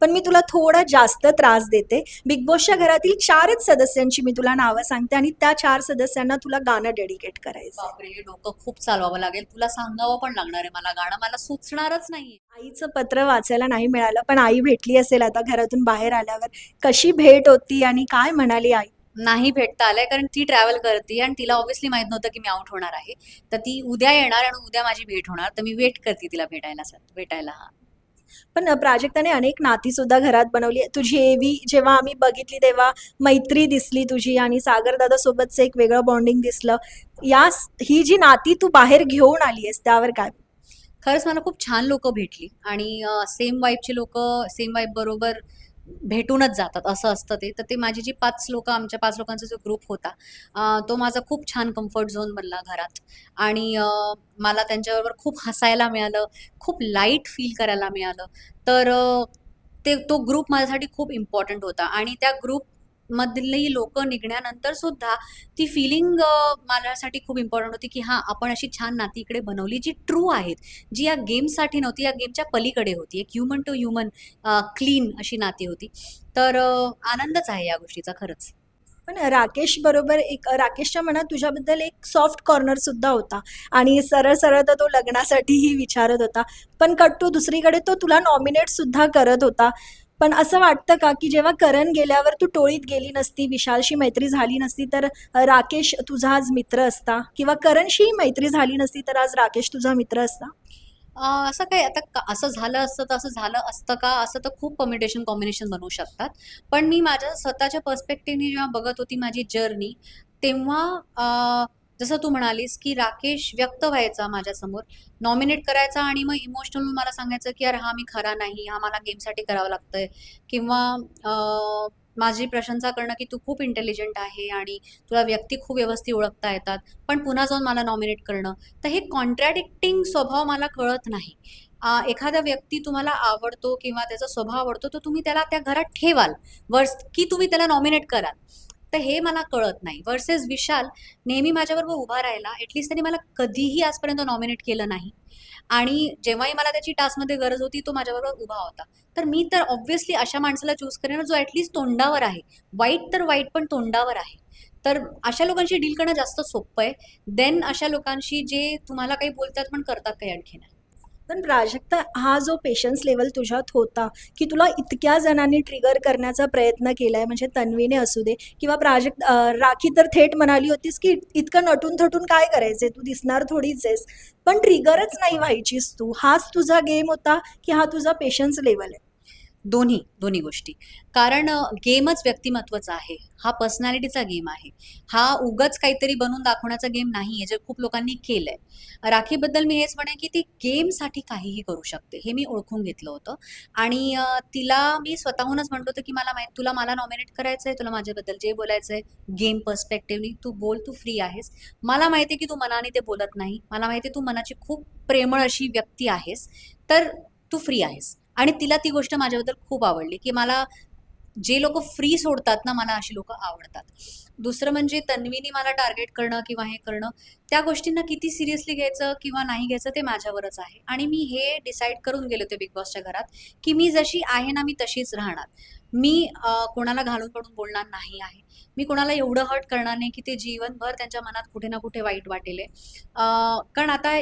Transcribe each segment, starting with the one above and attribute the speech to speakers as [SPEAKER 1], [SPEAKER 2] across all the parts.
[SPEAKER 1] पण मी तुला थोडा जास्त त्रास देते. बिग बॉसच्या घरातील 4च सदस्यांची मी तुला नावं सांगते आणि त्या 4 सदस्यांना तुला गाणं डेडिकेट करायचंय.
[SPEAKER 2] बापरे, हे डोकं खूप चालवावं लागेल. तुला सांगावं पण लागणार आहे मला. गाणं मला सुचणारच नाहीये.
[SPEAKER 1] आईचं पत्र वाचायला नाही मिळालं, पण आई भेटली असेल आता घरातून बाहेर आल्यावर. कशी भेट होती आणि काय म्हणाली आई?
[SPEAKER 2] नाही भेटता आलंय कारण ती ट्रॅव्हल करते आणि तिला ऑब्व्हियसली माहित नव्हतं की मी आउट होणार आहे. तर ती उद्या येणार आणि उद्या माझी भेट होणार. तर मी वेट करते तिला भेटायला. हा.
[SPEAKER 1] पण प्राजक्ताने अनेक नाती सुद्धा घरात बनवली. तुझी एवी जेव्हा आम्ही बघितली तेव्हा मैत्री दिसली तुझी आणि सागर दादा सोबतचं एक वेगळं बॉन्डिंग दिसलं. ही जी नाती तू बाहेर घेऊन आली आहेस त्यावर काय?
[SPEAKER 2] खरंच मला खूप छान लोकं भेटली आणि सेम वाइबची लोकं सेम वाइब बरोबर भेटूनच जातात असं असतं ते. तर ते माझी जी 5 लोकं आमच्या 5 लोकांचा जो ग्रुप होता तो माझा खूप छान कम्फर्ट झोन बनला घरात आणि मला त्यांच्याबरोबर खूप हसायला मिळालं, खूप लाईट फील करायला मिळालं. तर तो ग्रुप माझ्यासाठी खूप इम्पॉर्टंट होता आणि त्या ग्रुपमधली लोकं निघण्यानंतर सुद्धा ती फिलिंग माझ्यासाठी खूप इम्पॉर्टंट होती, की हां, आपण अशी छान नाती इकडे बनवली जी ट्रू आहेत. जी या गेमसाठी नव्हती, या गेमच्या पलीकडे होती. एक ह्युमन टू ह्युमन क्लीन अशी नाती होती. तर आनंदच आहे या गोष्टीचा खरंच.
[SPEAKER 1] पण राकेश बरोबर एक राकेशच्या मनात तुझ्याबद्दल एक सॉफ्ट कॉर्नर सुद्धा होता आणि सरळ सरळ तर तो लग्नासाठीही विचारत होता. पण कट्टू दुसरीकडे तो तुला नॉमिनेट सुद्धा करत होता. पण असं वाटतं का की जेव्हा करण गेल्यावर तू टोळीत गेली नसती, विशालशी मैत्री झाली नसती तर राकेश तुझा आज मित्र असता किंवा करणशी मैत्री झाली नसती तर आज राकेश तुझा मित्र असता?
[SPEAKER 2] असं काय आता असं झालं असतं तर असं झालं असतं का असं तर खूप परमिटेशन कॉम्बिनेशन बनवू शकतात. पण मी माझ्या स्वतःच्या पर्स्पेक्टिव्हनी जेव्हा बघत होती माझी जर्नी तेव्हा जसं तू म्हणालीस की राकेश व्यक्त व्हायचा माझ्यासमोर नॉमिनेट करायचा आणि मग इमोशनल मला सांगायचं की यार हा मी खरा नाही, हा मला गेमसाठी करावं लागतंय किंवा माझी प्रशंसा करणं की तू खूप इंटेलिजंट आहे आणि तुला व्यक्ती खूप व्यवस्थित ओळखता येतात, पण पुन्हा जाऊन मला नॉमिनेट करणं. तर हे कॉन्ट्रॅडिक्टिंग स्वभाव मला कळत नाही. एखादा व्यक्ती तुम्हाला आवडतो किंवा त्याचा स्वभाव आवडतो तर तुम्ही त्याला त्या घरात ठेवाल वर्स की तुम्ही त्याला नॉमिनेट कराल. तर हे मला कळत नाही. वर्सेस विशाल नेहमी माझ्याबरोबर उभा राहिला. ॲटलीस्ट त्याने मला कधीही आजपर्यंत नॉमिनेट केलं नाही आणि जेव्हाही मला त्याची टास्कमध्ये गरज होती तो माझ्याबरोबर उभा होता. तर मी तर ऑब्व्हियसली अशा माणसाला चूज करेन जो ॲटलीस्ट तोंडावर आहे. वाईट तर वाईट पण तोंडावर आहे. तर अशा लोकांशी डील करणं जास्त सोपं आहे. देन अशा लोकांशी जे तुम्हाला काही बोलतात पण करतात काही आणखी नाही.
[SPEAKER 1] पण प्राजक्ता हा जो पेशन्स लेवल तुझ्यात होता की तुला इतक्या जणांनी ट्रिगर करण्याचा प्रयत्न केलाय म्हणजे तन्वीने असू दे किंवा राखी तर थेट म्हणाली होतीस की इतकं नटून थटून काय करायचंय तू दिसणार थोडीच आहेस पण ट्रिगरच नाही व्हायचीस तू हाच तुझा गेम होता की हा तुझा पेशन्स लेवल आहे?
[SPEAKER 2] दोन्ही गोष्टी. कारण गेमच व्यक्तिमत्वाचा आहे. हा पर्सनॅलिटीचा गेम आहे. हा उगाच काहीतरी बनवून दाखवण्याचा गेम नाहीये, जे खूप लोकांनी केलंय. राखीबद्दल मी हेच म्हणेन, की ती गेमसाठी काहीही करू शकते. हे मी ओळखून घेतलं होतं आणि तिला मी स्वतःहूनच म्हटलं होतं, की मला माहीत तुला मला नॉमिनेट करायचंय, तुला माझ्याबद्दल जे बोलायचंय गेम पर्स्पेक्टिव्हनी तू बोल, तू फ्री आहेस. मला माहिती आहे, की तू मनाने ते बोलत नाही. मला माहिती आहे, तू मनाची खूप प्रेमळ अशी व्यक्ती आहेस. तर तू फ्री आहेस. आणि तिला ती गोष्ट माझ्याबद्दल खूप आवडली, की मला जे लोकं फ्री सोडतात ना, मला अशी लोकं आवडतात. दुसरं म्हणजे तन्वीनी मला टार्गेट करणं किंवा हे करणं, त्या गोष्टींना किती सिरियसली घ्यायचं किंवा नाही घ्यायचं ते माझ्यावरच आहे. आणि मी हे डिसाईड करून गेले होते बिग बॉसच्या घरात, की मी जशी आहे ना, मी तशीच राहणार. मी कोणाला घालून पडून बोलणार नाही आहे. मी कोणाला एवढं हर्ट करणार नाही, की ते जीवनभर त्यांच्या मनात कुठे ना कुठे वाईट वाटेल आहे. कारण आता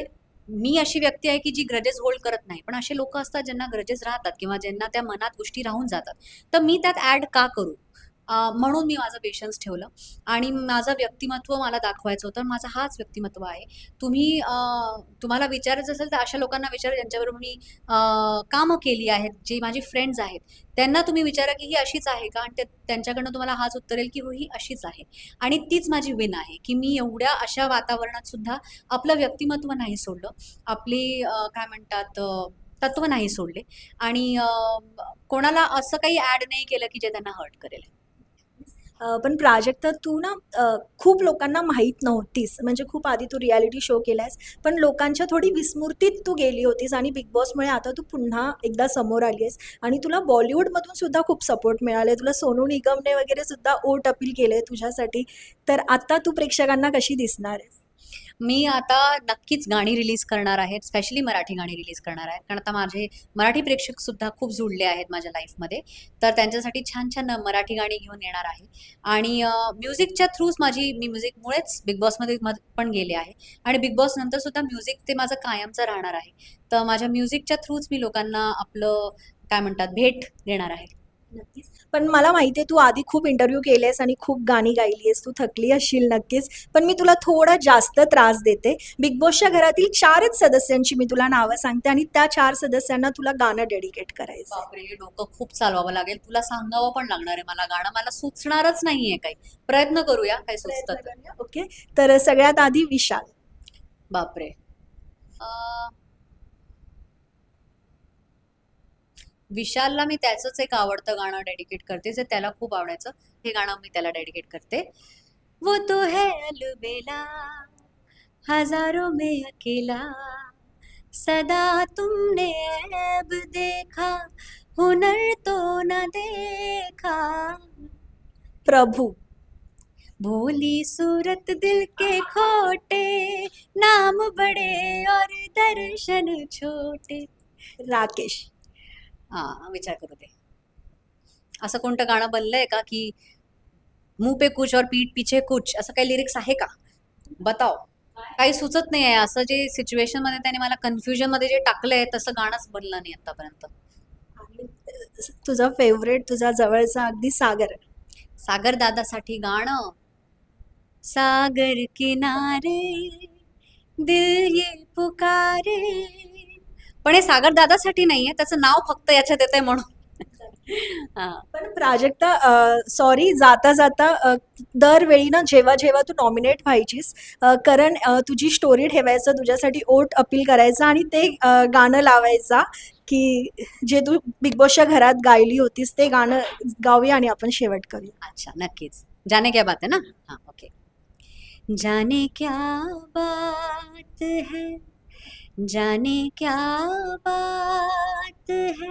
[SPEAKER 2] मी अशी व्यक्ती आहे की जी ग्रजेस होल्ड करत नाही. पण असे लोकं असतात ज्यांना ग्रजेस राहतात किंवा ज्यांना त्या मनात गोष्टी राहून जातात. तर मी त्यात ॲड का करू? म्हणून मी माझं पेशन्स ठेवलं आणि माझं व्यक्तिमत्व मला दाखवायचं होतं. माझा हाच व्यक्तिमत्व आहे. तुम्हाला विचारायचं असेल तर अशा लोकांना विचारा ज्यांच्याबरोबर मी कामं केली आहेत, जे माझे फ्रेंड्स आहेत. त्यांना तुम्ही विचारा की ही अशीच आहे का? आणि त्यांच्याकडनं तुम्हाला हाच उत्तर येईल की हो, ही अशीच आहे. आणि तीच माझी विन आहे, की मी एवढ्या अशा वातावरणात सुद्धा आपलं व्यक्तिमत्व नाही सोडलं. आपली काय म्हणतात तत्व नाही सोडले आणि कोणाला असं काही ॲड नाही केलं की जे त्यांना हर्ट करेल.
[SPEAKER 1] पण प्राजक्ता तू ना खूप लोकांना माहीत नव्हतीस म्हणजे खूप आधी तू रियालिटी शो केलास पण लोकांच्या थोडी विस्मृतीत तू गेली होतीस आणि बिग बॉसमुळे आता तू पुन्हा एकदा समोर आली आहेस आणि तुला बॉलिवूडमधून सुद्धा खूप सपोर्ट मिळाले तुला सोनू निगमने वगैरे सुद्धा ओट अपील केले तुझ्यासाठी तर आता तू प्रेक्षकांना कशी दिसणार आहेस?
[SPEAKER 2] मी आता नक्कीच गाणी रिलीज करणार आहे. स्पेशली मराठी गाणी रिलीज करणार आहे. कारण आता माझे मराठी प्रेक्षक सुद्धा खूप जुळले आहेत माझ्या लाईफमध्ये. तर त्यांच्यासाठी छान-छान मराठी गाणी घेऊन येणार आहे. आणि म्युझिकच्या थ्रूच मी म्युझिकमुळेच बिग बॉसमध्ये पण गेले आहे. आणि बिग बॉस नंतर सुद्धा म्युझिक ते माझं कायमचं राहणार आहे. तर माझ्या म्युझिकच्या थ्रूच मी लोकांना आपलं काय म्हणतात भेट देणार आहे.
[SPEAKER 1] नक्कीच. पण मला माहिती आहे तू आधी खूप इंटरव्ह्यू केलेस आणि खूप गाणी गायली आहेस. तू थकली असशील नक्कीच. पण मी तुला थोडा जास्त त्रास देते. बिग बॉसच्या घरातील 4च सदस्यांची मी तुला नावं सांगते आणि त्या 4 सदस्यांना तुला गाणं डेडिकेट करायचं आहे.
[SPEAKER 2] बापरे! हे डोकं खूप चालवावं लागेल. तुला सांगावं पण लागणार आहे मला गाणं. मला सुचणारच नाहीये काही. प्रयत्न करूया काही सुचतं
[SPEAKER 1] प्रयत्न
[SPEAKER 2] तर.
[SPEAKER 1] करूया. ओके. तर सगळ्यात आधी विशाल.
[SPEAKER 2] बापरे! अ, विशालला मी त्याचंच एक आवडतं गाणं डेडिकेट करते, जे त्याला खूप आवडायचं. हे गाणं मी त्याला डेडिकेट करते. वो तो है अलबेला, हजारों में अकेला, सदा तुमने ऐब देखा, हुनर तो न देखा.
[SPEAKER 1] प्रभू.
[SPEAKER 2] भोली सूरत दिल के खोटे, नाम बड़े और दर्शन छोटे.
[SPEAKER 1] राकेश.
[SPEAKER 2] विचार करू दे. असं कोणतं गाणं बनलंय का की मुंह पे कुछ और पीठ पीछे कुछ असं काही लिरिक्स आहे का? बताओ. काही सुचत नाही आहे. असं जे सिच्युएशन मध्ये त्याने मला कन्फ्युजन मध्ये जे टाकलंय तसं गाणंच बनलं नाही आतापर्यंत.
[SPEAKER 1] आणि तुझा फेवरेट, तुझा जवळचा अगदी सागर.
[SPEAKER 2] सागर दादासाठी गाणं सागर किनारे दिल ये पुकारे. पण हे सागर दादासाठी नाहीये, त्याचं नाव फक्त याच्यात येतंय म्हणून. हा.
[SPEAKER 1] पण प्राजक्ता, सॉरी, जाता जाता दरवेळी ना जेव्हा जेव्हा तू नॉमिनेट व्हायचीस, करण तुझी स्टोरी ठेवायचं, तुझ्यासाठी ओट अपील करायचं आणि ते गाणं लावायचा की जे तू बिग बॉसच्या घरात गायली होतीस ते गाणं गाऊया आणि आपण शेवट करूया.
[SPEAKER 2] अच्छा, नक्कीच. जाने क्या बात है ना? हाँ, ओके. जाने क्या बात है, जाने क्या बात है,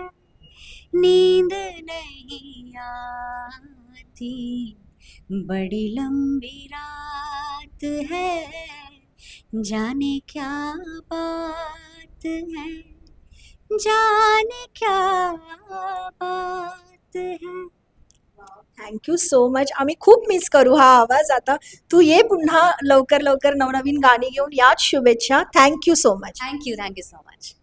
[SPEAKER 2] नींद नहीं आती, बड़ी लंबी रात है, जाने क्या बात है, जाने क्या बात है.
[SPEAKER 1] Thank you so much. आम्ही खूप मिस करू हा आवाज. आता तू ये पुन्हा लवकर लवकर नवनवीन गाणी घेऊन. याच शुभेच्छा. Thank you so much.
[SPEAKER 2] Thank you so much.